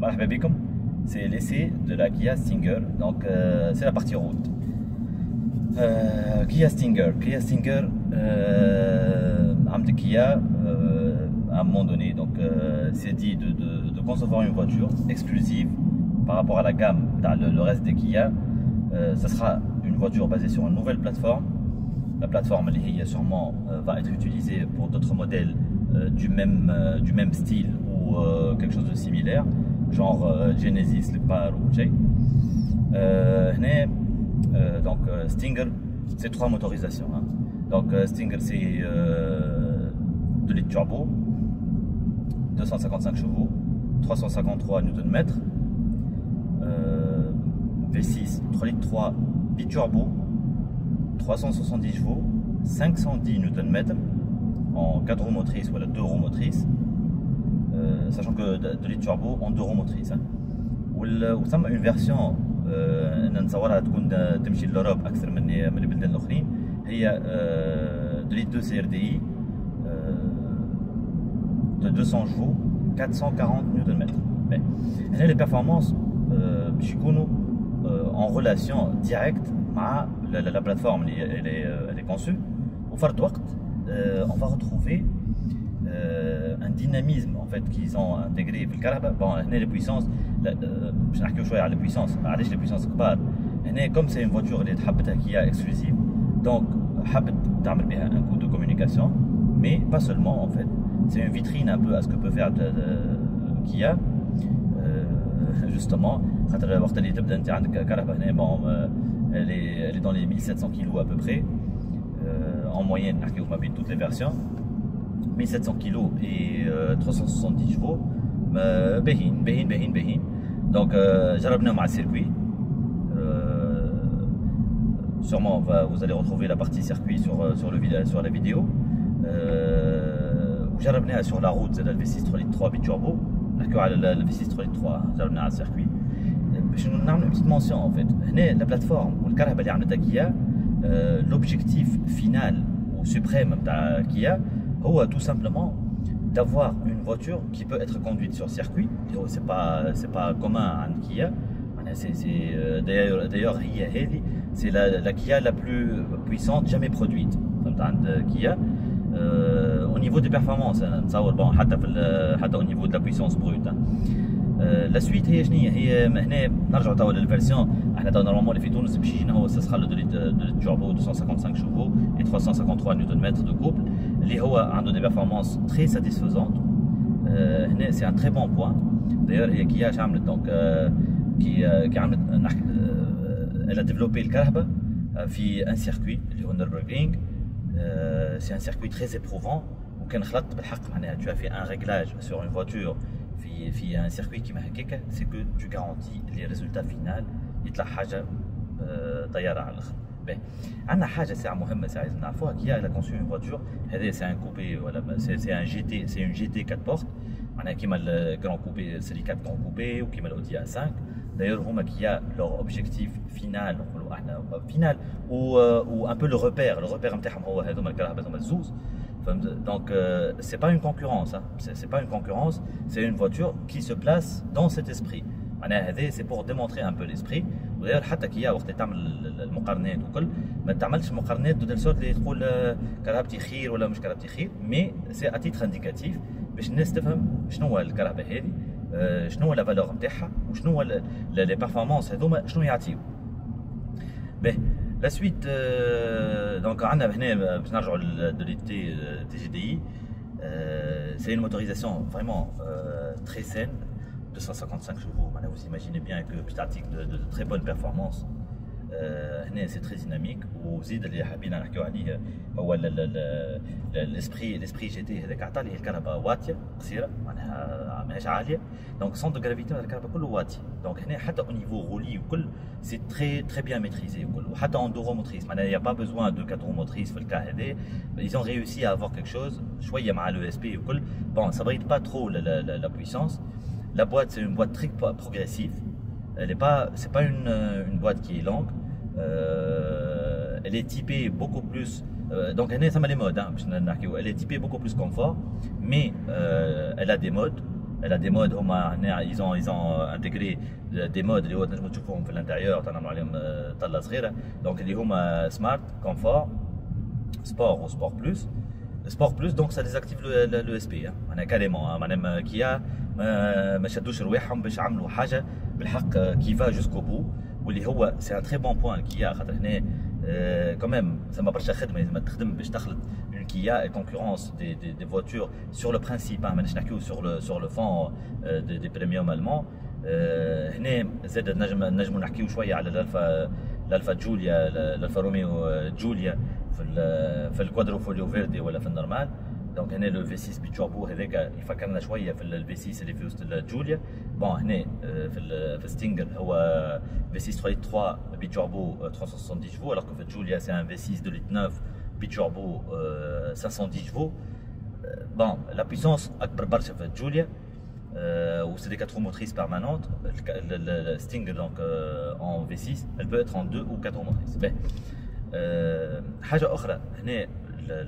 مرحبا بكم. C'est l'essai de la Kia Stinger, donc c'est la partie route. Kia Stinger, عملت Kia à un moment donné, donc c'est dit de concevoir une voiture exclusive par rapport à la gamme, le reste des Kia. Ça sera une voiture basée sur une nouvelle plateforme. La plateforme sûrement va être utilisée pour d'autres modèles du même style ou quelque chose de similaire, genre Genesis, le Par ou J. Donc Stinger, c'est 3 motorisations. Hein. Donc Stinger, c'est 2 litres turbo, 255 chevaux, 353 Nm, V6, 3 litres 3 biturbo, 370 chevaux, 510 Nm en 4 roues motrices ou 2 roues motrices, sachant que 2 litres turbo en 2 roues motrices. Hein. وثم une version نتصورها تكون تمشي لأوروب أكثر من البلدان الأخرين، هي 2 litres 2 CRDI de 200 chevaux, 440 Nm. Mais les performances باش يكونوا en relation directe مع la plateforme elle est conçue. Au فرد وقت on va retrouver un dynamisme en fait qu'ils ont intégré في الكهرباء. Bon, هنا les puissances باش نحكيو شويه على les puissances. علاش les puissances كبار؟ هنا comme c'est une voiture اللي حبتها Kia exclusive, donc حبت تعمل بها un coup de communication, mais pas seulement en fait. C'est une vitrine un peu à ce que peut faire Kia. Justement, خاطر وقت اللي تبدا انت عندك كهرباء هنا bon elle est dans les 1700 kg à peu près en moyenne نحكيو ما بين toutes les versions. 1700 kg et 370 chevaux باهين. Donc جربناهم على السيركوي. Sûrement vous allez retrouver la partie circuit sur la vidéo. وجربناها sur la route زاد V6 3 litres 3 biturbo. نحكيو على V6 3 litres 3 جربناها على السيركوي. باش نعملوا une petite mention en fait. هنا la plateforme والكهرباء اللي عملتها Kia, l'objectif final ou suprême de Kia, tout simplement d'avoir une voiture qui peut être conduite sur circuit. C'est pas commun à Kia. D'ailleurs c'est la Kia la plus puissante jamais produite Kia. Au niveau des performances, bon, حتى au niveau de la puissance brute. La suite هي شنو هي هنا نرجعوا توا للفيرسيون. احنا توا نورمالمون اللي في تونس باش يجينا هو ça sera le 2 litres turbo 255 chevaux et 353 Nm de couple اللي هو عنده des performances très satisfaisantes. هنا c'est un très bon point. D'ailleurs هي Kia اش عملت donc كي عملت elle a développé الكهرباء في un circuit اللي هو Nürburgring. C'est un circuit très éprouvant وكان خلطت بالحق معناها tu as fait un réglage sur une voiture في un circuit كيما هكاكا, c'est que tu garantis les résultats finaux يطلع حاجه طياره على الاخر. باهي عندنا حاجه ساعه مهمه ساعه لازم نعرفوها. Kia a conçu une voiture, هذا c'est un coupé ولا c'est un GT, c'est une GT 4 portes معناها كيما الجران كوبي سيري 4 جران كوبي وكيما الاودي A5. D'ailleurs هما Kia leur objectif final نقولوا احنا final ou un peu le repère نتاعهم هو هذوما الكهرباء هذوما الزوز. Donc c'est pas une concurrence, hein. C'est pas une concurrence, c'est une voiture qui se place dans cet esprit. C'est pour démontrer un peu l'esprit. D'ailleurs حتى Kia وقت تعمل المقارنات وكل ما تعملش مقارنات دو تل سورت اللي تقول كهربتي خير ولا مش كهربتي خير, mais c'est à titre indicatif باش الناس تفهم شنو هو الكهرباء هذه, شنو هو لا فالور نتاعها وشنو هو لي بيرفورمانس هذوما شنو يعطيو. باهي la suite, donc on a باش نرجعوا de l'unité TGDI. C'est une motorisation vraiment très saine, 255 chevaux. Vous imaginez bien que statique de très bonne performance. C'est très dynamique. وزيد اللي حابين نحكيو عليه هو l'esprit GT هذاك عطى ليه الكهرباء واطيه قصيره معناها ماهيش عاليه. دونك سونتر جرافيتي تاع الكهرباء كله واطي. دونك هنا حتى au niveau roulis وكل c'est très bien maîtrisé وكل. وحتى en 2 roues motrices معناها il n'y a pas besoin de 4 roues motrices في الكا هذا. Ils ont réussi à avoir quelque chose شويه مع l'ESP وكل. Bon, ça bride pas trop la puissance. La boîte c'est une boîte très progressive. C'est pas une boîte qui est longue. Elle est typée beaucoup plus. Donc ça m'a les modes. Elle est typée beaucoup plus confort, mais elle a des modes elle a des modes ils ont intégré des modes اللي هو تنجموا تشوفوهم في الانتيريور تنعملوا عليهم طله صغيره دونك اللي هما سمارت كونفور سبور وسبور بلس سبور بلس دونك ça désactive le SP معناها كاريمون معناها كيا ما شدوش رواحهم باش يعملوا حاجه بالحق كي فا جوسكو بو واللي هو سي ان تري بون بوان كيا خاطر هنا كوميم ثما برشا خدمه لازم تخدم باش تخلط اون كيا اي كونكورونس دي فواتور سور لو برانسيب ماناش نحكيو سور لو فون دي بريميوم المون هنا زاد نجموا نحكيو شويه على الالفا جوليا الالفا روميو جوليا في الكوادروفوليو فيردي ولا في النورمال دونك هنا لو في 6 بيتشوربو هذاك يفكرنا شويه في الفي 6 اللي في وسط الجوليا بون هنا في ستينجر هو في 6 3 بيتشوربو 370 chevaux alors que في الجوليا سي ان في 6 2 litres 9 بيتشوربو 510 chevaux بون لا بويسونس اكبر برشا في الجوليا ou c'est des 4 roues motrices permanentes. Le Stinger donc en V6, elle peut être en 2 ou 4 roues motrices. حاجة أخرى هنا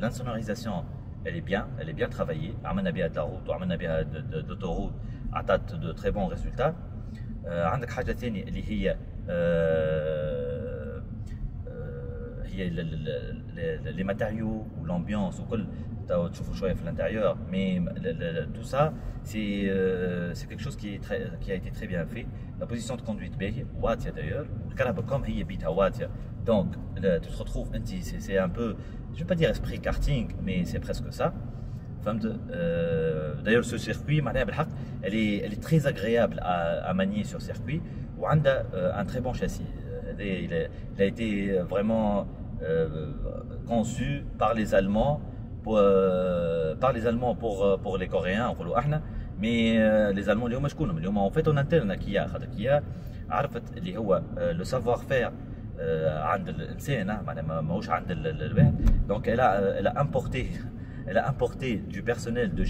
l'insonorisation elle est bien travaillée. عملنا بها de la route وعملنا بها d'autoroute عطات de très bons résultats. عندك حاجة ثانية اللي هي les matériaux ou l'ambiance وكل تشوفوا شويه في l'intérieur mais tout ça c'est quelque chose qui a été très bien fait. La position de conduite باهية واطية d'ailleurs الكهرباء comme هي بيتها واطية donc tu te retrouves c'est un peu je vais pas dire esprit karting mais c'est presque ça. D'ailleurs ce circuit معناها بالحق elle est très agréable à manier sur circuit وعندها un très bon châssis. Il a été vraiment conçu par les Allemands pour les Coréens نقولوا احنا mais les Allemands اليوم شكونهم اليوم en fait on interne كيا خاطر كيا عرفت اللي هو لو سافوار فير عند الانسان معناها ماهوش عند الواحد donc elle a importé du personnel de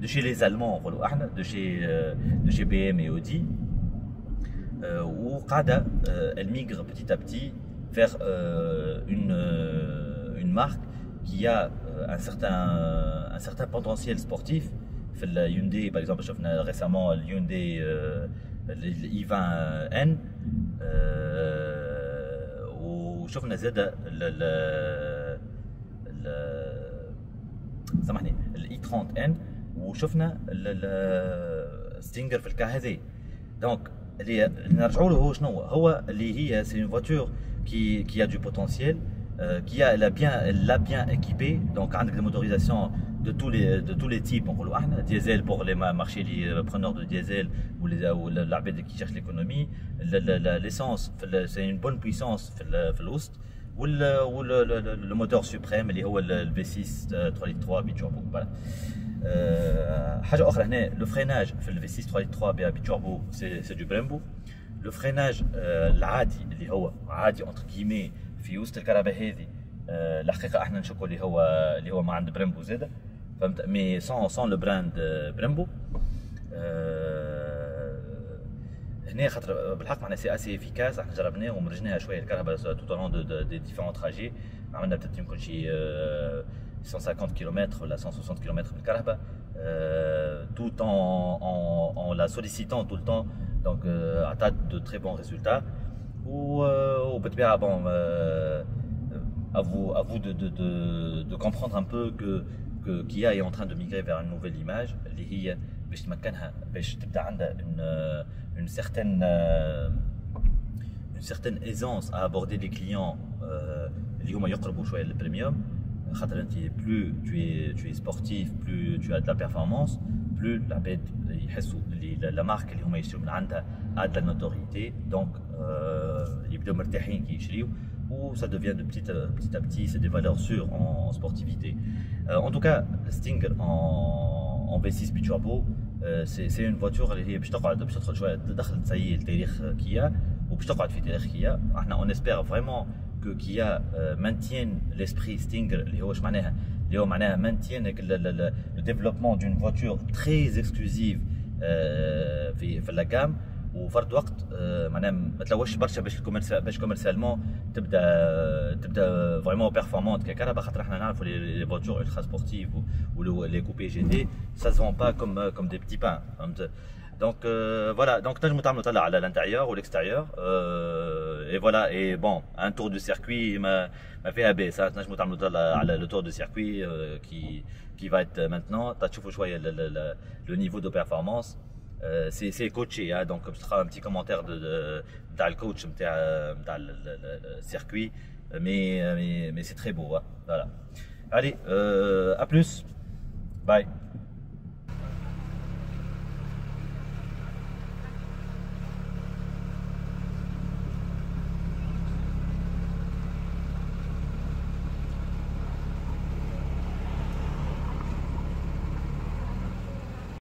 chez les Allemands نقولوا احنا de chez BM et Audi وقاعده elle migre petit à petit vers une marque qui a un certain potentiel sportif. في اليوندي par exemple شفنا récemment اليوندي i20N وشفنا زاد سامحني i30N وشفنا الستينجر في الكا هذي دونك اللي نرجعوا له هو شنو هو اللي هي سي اون فواتور qui a du potentiel elle l'a bien équipé donc عندك des motorisations de tous les types نقولوا احنا ديزل pour les marchés les preneurs de diesel ou العباد qui cherchent l'économie l'essence c'est une bonne puissance في الوسط le moteur suprême اللي هو le V6 3.3 بيتشوربو voilà. حاجه اخرى هنا لو فريناج في ال V6 3.3 بيتشوربو c'est du Brembo. لو فريناج العادي اللي هو عادي انتر كيمي في وسط الكهرباء هذه الحقيقه احنا نشكوا اللي هو ما عند بريمبو زاده فهمت مي سون لو براند بريمبو هنا خاطر بالحق معناها سي اسي افيكاس احنا جربناه ومرجناها شويه الكهرباء تو طون دي ديفيرون تراجي عملنا بتاعت يمكن شي 150 km ولا 160 km بالكهرباء tout en la sollicitant tout le temps donc عطات de très bons résultats وبالطبيعه bon à vous de comprendre un peu que Kia est en train de migrer vers une nouvelle image اللي هي باش تمكنها باش تبدا عندها une certaine aisance à aborder les clients اللي هما يقربوا شويه للبريميوم خاطر انت plus tu es sportif plus tu as de la performance plus العباد يحسوا اللي لا مارك اللي هما يشتروا من عندها a de la notoriété donc يبداو مرتاحين كي يشريو ou ça devient de petit à petit c'est des valeurs sûres en sportivité. En tout cas le Stinger en V6 biturbo c'est une voiture اللي هي باش تقعد باش تدخل شويه تدخل تسيل تاريخ كيا وباش تقعد في تاريخ كيا. احنا on espère vraiment que Kia maintienne l'esprit Stinger اللي هو واش معناها اللي هو معناها maintienne le développement d'une voiture très exclusive في la gamme وفرد وقت معناها ما تلوش برشا باش كوميرسيالمون تبدا فريمون بيرفورمانت ككهرباء، خاطر احنا نعرفوا لي فواتور الترا سبورتيف و لي كوبي جي تي سا se vend pas comme des petits pains فهمت. Donc voilà, donc تنجموا تعملوا طلع على l'intérieur ou l'extérieur et voilà. Et bon, un tour du circuit ما فيها باس، تنجموا تعملوا طلع على le tour du circuit qui va être maintenant. تشوفوا شويه le niveau de performance. C'est coaché, hein, donc ce sera un petit commentaire de le coach de le circuit, mais c'est très beau, hein, voilà. Allez, à plus, bye.